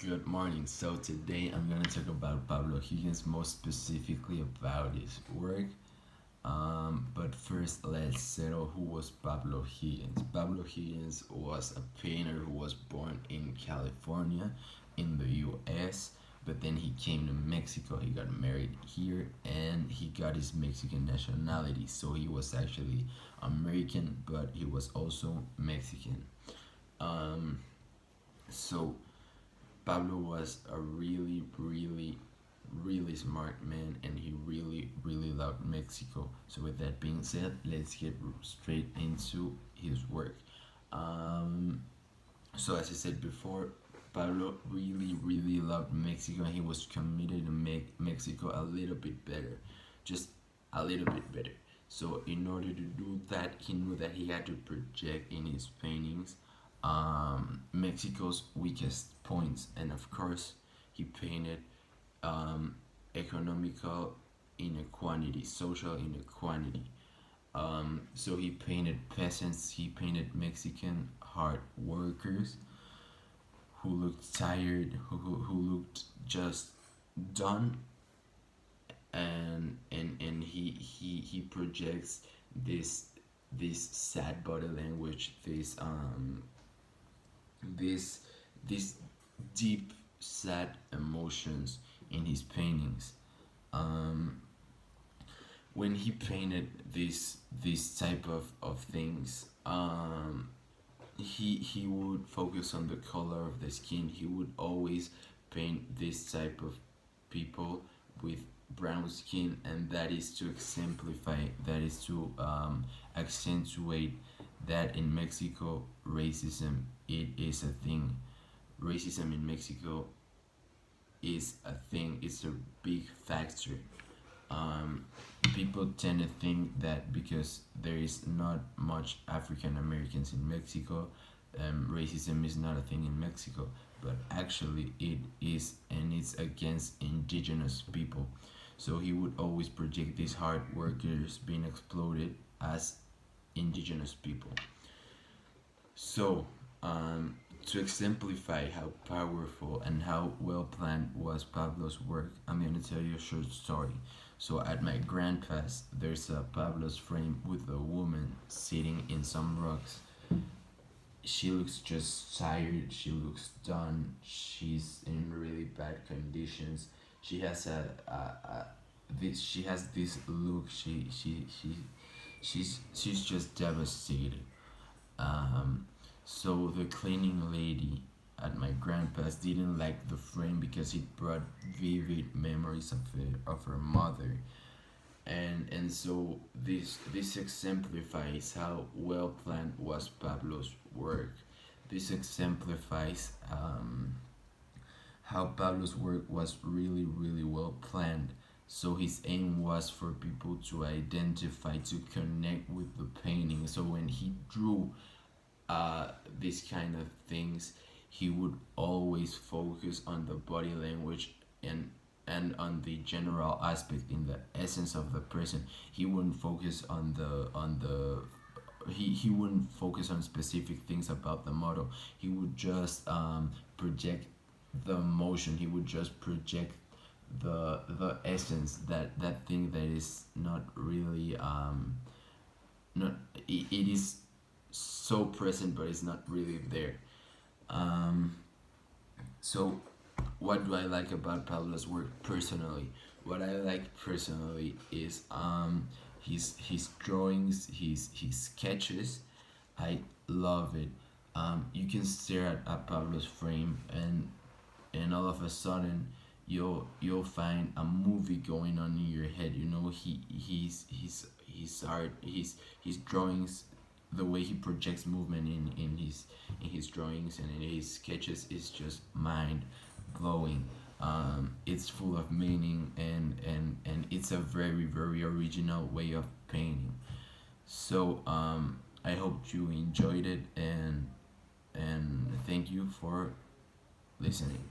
Good morning. So today I'm gonna talk about Pablo Higgins, more specifically about his work. But first, let's settle who was Pablo Higgins. Pablo Higgins was a painter who was born in California, in the U.S. But then he came to Mexico. He got married here, and he got his Mexican nationality. So he was actually American, but he was also Mexican. Um, so Pablo was a really smart man, and he really loved Mexico. So with that being said, let's get straight into his work. Um, so as I said before, Pablo really loved Mexico, and he was committed to make Mexico a little bit better, just a little bit better. So in order to do that, he knew that he had to project in his paintings Mexico's weakest points, and of course, he painted um, economical inequality, social inequality. So he painted peasants, he painted Mexican hard workers who looked tired, who looked just done, and he projects this this sad body language, this this deep sad emotions in his paintings. Um, when he painted this type of things, he would focus on the color of the skin. He would always paint this type of people with brown skin, and that is to exemplify, that is to accentuate that in Mexico racism, it is a thing. Racism in Mexico is a thing. It's a big factor. um, People tend to think that because there is not much African Americans in Mexico, racism is not a thing in Mexico. But actually, it is, and it's against indigenous people. So he would always project these hard workers being exploited as indigenous people. So, to exemplify how powerful and how well planned was Pablo's work, I'm going to tell you a short story. So, at my grandpa's, there's a Pablo's frame with a woman sitting in some rocks. She looks just tired, she looks done, she's in really bad conditions. She has she has this look, she's just devastated. um, so the cleaning lady at my grandpa's didn't like the frame because it brought vivid memories of her mother, and so this exemplifies how well planned was Pablo's work. This exemplifies how Pablo's work was really well planned. So his aim was for people to identify, to connect with the painting. So when he drew these kind of things, he would always focus on the body language and on the general aspect, in the essence of the person. He wouldn't focus on the he wouldn't focus on specific things about the model. He would just project the emotion. He would just project the essence, that thing that is not really not it is so present, but it's not really there. um so what do I like about Pablo's work personally? What I like personally is his drawings, his sketches. I love it. You can stare at Pablo's frame, and all of a sudden you'll find a movie going on in your head. You know, his art, his drawings, the way he projects movement in his drawings and in his sketches is just mind blowing. It's full of meaning, and it's a very original way of painting. So I hope you enjoyed it, and thank you for listening.